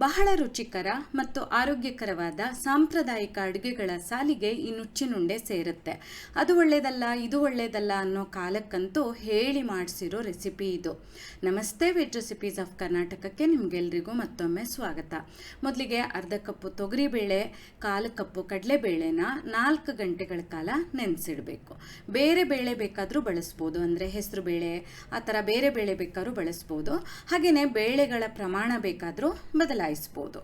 ಬಹಳ ರುಚಿಕರ ಮತ್ತು ಆರೋಗ್ಯಕರವಾದ ಸಾಂಪ್ರದಾಯಿಕ ಅಡುಗೆಗಳ ಸಾಲಿಗೆ ಈ ನುಚ್ಚಿನುಂಡೆ ಸೇರುತ್ತೆ. ಅದು ಒಳ್ಳೆಯದಲ್ಲ, ಇದು ಒಳ್ಳೆಯದಲ್ಲ ಅನ್ನೋ ಕಾಲಕ್ಕಂತೂ ಹೇಳಿ ಮಾಡಿಸಿರೋ ರೆಸಿಪಿ ಇದು. ನಮಸ್ತೆ, ವೆಜ್ ರೆಸಿಪೀಸ್ ಆಫ್ ಕರ್ನಾಟಕಕ್ಕೆ ನಿಮಗೆಲ್ರಿಗೂ ಮತ್ತೊಮ್ಮೆ ಸ್ವಾಗತ. ಮೊದಲಿಗೆ ಅರ್ಧ ಕಪ್ಪು ತೊಗರಿಬೇಳೆ, 1/4 ಕಪ್ಪು ಕಡಲೆಬೇಳೆನ 4 ಗಂಟೆಗಳ ಕಾಲ ನೆನೆಸಿಡಬೇಕು. ಬೇರೆ ಬೇಳೆ ಬೇಕಾದರೂ ಬಳಸ್ಬೋದು, ಅಂದರೆ ಹೆಸರು ಬೇಳೆ ಆ ಥರ ಬೇರೆ ಬೇಳೆ ಬೇಕಾದ್ರೂ ಬಳಸ್ಬೋದು. ಹಾಗೆಯೇ ಬೇಳೆಗಳ ಪ್ರಮಾಣ ಬೇಕಾದರೂ ಬದಲಾಯಿಸ್ಬೋದು.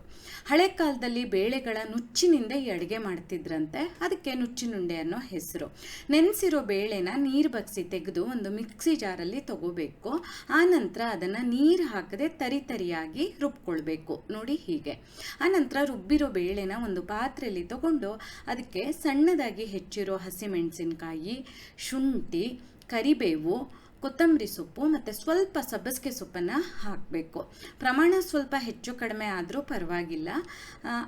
ಹಳೆ ಕಾಲದಲ್ಲಿ ಬೇಳೆಗಳ ನುಚ್ಚಿನಿಂದ ಈ ಅಡುಗೆ ಮಾಡ್ತಿದ್ರಂತೆ, ಅದಕ್ಕೆ ನುಚ್ಚಿನುಂಡೆ ಅನ್ನೋ ಹೆಸರು. ನೆನೆಸಿರೋ ಬೇಳೆನ ನೀರು ಬಗ್ಸಿ ತೆಗೆದು ಒಂದು ಮಿಕ್ಸಿ ಜಾರಲ್ಲಿ ತಗೋಬೇಕು. ಆನಂತರ ಅದನ್ನು ನೀರು ಹಾಕದೆ ತರಿಯಾಗಿ ರುಬ್ಕೊಳ್ಬೇಕು. ನೋಡಿ ಹೀಗೆ. ಆನಂತರ ರುಬ್ಬಿರೋ ಬೇಳೆನ ಒಂದು ಪಾತ್ರೆಯಲ್ಲಿ ತಗೊಂಡು ಅದಕ್ಕೆ ಸಣ್ಣದಾಗಿ ಹೆಚ್ಚಿರೋ ಹಸಿಮೆಣಸಿನಕಾಯಿ, ಶುಂಠಿ, ಕರಿಬೇವು, ಕೊತ್ತಂಬರಿ ಸೊಪ್ಪು ಮತ್ತು ಸ್ವಲ್ಪ ಸಬ್ಬಸಿಗೆ ಸೊಪ್ಪನ್ನು ಹಾಕಬೇಕು. ಪ್ರಮಾಣ ಸ್ವಲ್ಪ ಹೆಚ್ಚು ಕಡಿಮೆ ಆದರೂ ಪರವಾಗಿಲ್ಲ.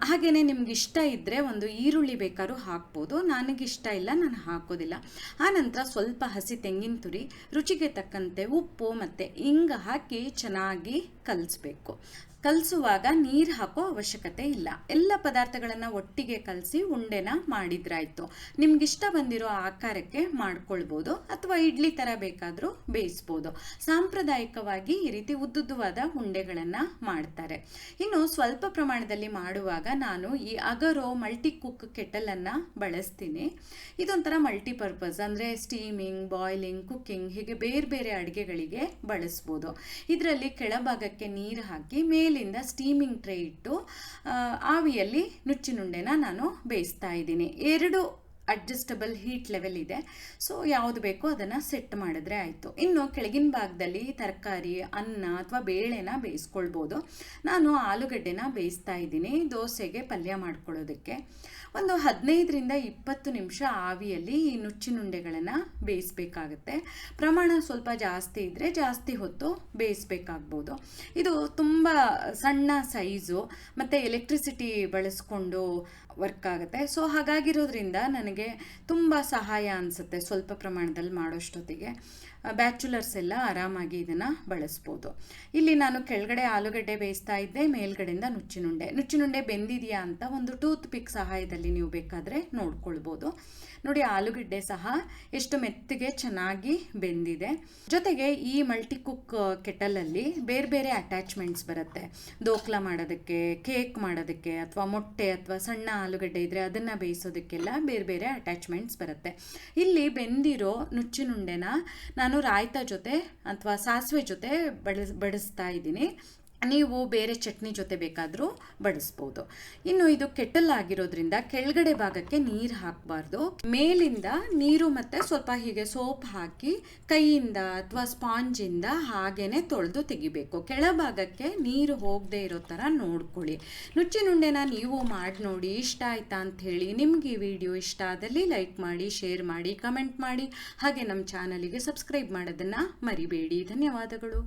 ಹಾಗೆಯೇ ನಿಮ್ಗೆ ಇಷ್ಟ ಇದ್ದರೆ ಒಂದು ಈರುಳ್ಳಿ ಬೇಕಾದ್ರೂ ಹಾಕ್ಬೋದು. ನನಗಿಷ್ಟ ಇಲ್ಲ, ನಾನು ಹಾಕೋದಿಲ್ಲ. ಆನಂತರ ಸ್ವಲ್ಪ ಹಸಿ ತೆಂಗಿನ ತುರಿ, ರುಚಿಗೆ ತಕ್ಕಂತೆ ಉಪ್ಪು ಮತ್ತು ಇಂಗು ಹಾಕಿ ಚೆನ್ನಾಗಿ ಕಲಿಸ್ಬೇಕು. ಕಲಿಸುವಾಗ ನೀರು ಹಾಕೋ ಅವಶ್ಯಕತೆ ಇಲ್ಲ. ಎಲ್ಲ ಪದಾರ್ಥಗಳನ್ನು ಒಟ್ಟಿಗೆ ಕಲಸಿ ಉಂಡೆನ ಮಾಡಿದ್ರಾಯ್ತು. ನಿಮ್ಗಿಷ್ಟ ಬಂದಿರೋ ಆಕಾರಕ್ಕೆ ಮಾಡ್ಕೊಳ್ಬೋದು, ಅಥವಾ ಇಡ್ಲಿ ಥರ ಬೇಕಾದರೂ ಬೇಯಿಸ್ಬೋದು. ಸಾಂಪ್ರದಾಯಿಕವಾಗಿ ಈ ರೀತಿ ಉದ್ದುದ್ದವಾದ ಉಂಡೆಗಳನ್ನು ಮಾಡ್ತಾರೆ. ಇನ್ನು ಸ್ವಲ್ಪ ಪ್ರಮಾಣದಲ್ಲಿ ಮಾಡುವಾಗ ನಾನು ಈ ಅಗರೋ ಮಲ್ಟಿ ಕುಕ್ ಕೆಟಲನ್ನು ಬಳಸ್ತೀನಿ. ಇದೊಂಥರ ಮಲ್ಟಿಪರ್ಪಸ್, ಅಂದರೆ ಸ್ಟೀಮಿಂಗ್, ಬಾಯ್ಲಿಂಗ್, ಕುಕ್ಕಿಂಗ್ ಹೀಗೆ ಬೇರೆ ಬೇರೆ ಅಡುಗೆಗಳಿಗೆ ಬಳಸ್ಬೋದು. ಇದರಲ್ಲಿ ಕೆಳಭಾಗಕ್ಕೆ ನೀರು ಹಾಕಿ ಮೇಲಿಂದ ಸ್ಟೀಮಿಂಗ್ ಟ್ರೇ ಇಟ್ಟು ಆವಿಯಲ್ಲಿ ನುಚ್ಚಿನುಂಡೆನ ನಾನು ಬೇಯಿಸ್ತಾ ಇದ್ದೀನಿ. 2 ಅಡ್ಜಸ್ಟಬಲ್ ಹೀಟ್ ಲೆವೆಲ್ ಇದೆ. ಸೊ ಯಾವುದು ಬೇಕೋ ಅದನ್ನು ಸೆಟ್ ಮಾಡಿದ್ರೆ ಆಯಿತು. ಇನ್ನು ಕೆಳಗಿನ ಭಾಗದಲ್ಲಿ ತರಕಾರಿ, ಅನ್ನ ಅಥವಾ ಬೇಳೆನ ಬೇಯಿಸ್ಕೊಳ್ಬೋದು. ನಾನು ಆಲೂಗಡ್ಡೆನ ಬೇಯಿಸ್ತಾ ಇದ್ದೀನಿ ದೋಸೆಗೆ ಪಲ್ಯ ಮಾಡ್ಕೊಳ್ಳೋದಕ್ಕೆ. ಒಂದು 15ರಿಂದ 20 ನಿಮಿಷ ಆವಿಯಲ್ಲಿ ಈ ನುಚ್ಚಿನುಂಡೆಗಳನ್ನು ಬೇಯಿಸಬೇಕಾಗತ್ತೆ. ಪ್ರಮಾಣ ಸ್ವಲ್ಪ ಜಾಸ್ತಿ ಇದ್ದರೆ ಜಾಸ್ತಿ ಹೊತ್ತು ಬೇಯಿಸಬೇಕಾಗ್ಬೋದು. ಇದು ತುಂಬ ಸಣ್ಣ ಸೈಜು ಮತ್ತು ಎಲೆಕ್ಟ್ರಿಸಿಟಿ ಬಳಸ್ಕೊಂಡು ವರ್ಕ್ ಆಗುತ್ತೆ. ಸೊ ಹಾಗಾಗಿರೋದ್ರಿಂದ ನನಗೆ ತುಂಬ ಸಹಾಯ ಅನಿಸುತ್ತೆ. ಸ್ವಲ್ಪ ಪ್ರಮಾಣದಲ್ಲಿ ಮಾಡೋಷ್ಟೊತ್ತಿಗೆ ಬ್ಯಾಚುಲರ್ಸ್ ಎಲ್ಲ ಆರಾಮಾಗಿ ಇದನ್ನು ಬಳಸ್ಬೋದು. ಇಲ್ಲಿ ನಾನು ಕೆಳಗಡೆ ಆಲೂಗಡ್ಡೆ ಬೇಯಿಸ್ತಾ ಇದ್ದೆ, ಮೇಲ್ಗಡೆಯಿಂದ ನುಚ್ಚಿನುಂಡೆ ಬೆಂದಿದೆಯಾ ಅಂತ ಒಂದು ಟೂತ್ ಪಿಕ್ ಸಹಾಯದಲ್ಲಿ ನೀವು ಬೇಕಾದರೆ ನೋಡ್ಕೊಳ್ಬೋದು. ನೋಡಿ, ಆಲೂಗಡ್ಡೆ ಸಹ ಎಷ್ಟು ಮೆತ್ತಗೆ ಚೆನ್ನಾಗಿ ಬೆಂದಿದೆ. ಜೊತೆಗೆ ಈ ಮಲ್ಟಿ ಕುಕ್ ಕೆಟಲಲ್ಲಿ ಬೇರೆ ಬೇರೆ ಅಟ್ಯಾಚ್ಮೆಂಟ್ಸ್ ಬರುತ್ತೆ. ದೋಕ್ಲ ಮಾಡೋದಕ್ಕೆ, ಕೇಕ್ ಮಾಡೋದಕ್ಕೆ, ಅಥವಾ ಮೊಟ್ಟೆ ಅಥವಾ ಸಣ್ಣ ಆಲೂಗಡ್ಡೆ ಇದ್ದರೆ ಅದನ್ನು ಬೇಯಿಸೋದಕ್ಕೆಲ್ಲ ಬೇರೆ ಬೇರೆ ಅಟ್ಯಾಚ್ಮೆಂಟ್ಸ್ ಬರುತ್ತೆ. ಇಲ್ಲಿ ಬೆಂದಿರೋ ನುಚ್ಚಿನುಂಡೆನ ನಾನು ರಾಯ್ತ ಜೊತೆ ಅಥವಾ ಸಾಸಿವೆ ಜೊತೆ ಬಡಿಸ್ತಾ ಇದ್ದೀನಿ. ನೀವು ಬೇರೆ ಚಟ್ನಿ ಜೊತೆ ಬೇಕಾದರೂ ಬಡಿಸ್ಬೋದು. ಇನ್ನು ಇದು ಕೆಟಲ್ ಆಗಿರೋದ್ರಿಂದ ಕೆಳಗಡೆ ಭಾಗಕ್ಕೆ ನೀರು ಹಾಕಬಾರ್ದು. ಮೇಲಿಂದ ನೀರು ಮತ್ತು ಸ್ವಲ್ಪ ಹೀಗೆ ಸೋಪ್ ಹಾಕಿ ಕೈಯಿಂದ ಅಥವಾ ಸ್ಪಾಂಜಿಂದ ಹಾಗೇನೆ ತೊಳೆದು ತೆಗಿಬೇಕು. ಕೆಳಭಾಗಕ್ಕೆ ನೀರು ಹೋಗದೆ ಇರೋ ಥರ ನೋಡ್ಕೊಳ್ಳಿ. ನುಚ್ಚಿನುಂಡೆನ ನೀವು ಮಾಡಿ ನೋಡಿ, ಇಷ್ಟ ಆಯ್ತಾ ಅಂತ ಹೇಳಿ. ನಿಮ್ಗೆ ಈ ವಿಡಿಯೋ ಇಷ್ಟ ಆದಲ್ಲಿ ಲೈಕ್ ಮಾಡಿ, ಶೇರ್ ಮಾಡಿ, ಕಮೆಂಟ್ ಮಾಡಿ. ಹಾಗೆ ನಮ್ಮ ಚಾನಲಿಗೆ ಸಬ್ಸ್ಕ್ರೈಬ್ ಮಾಡೋದನ್ನು ಮರಿಬೇಡಿ. ಧನ್ಯವಾದಗಳು.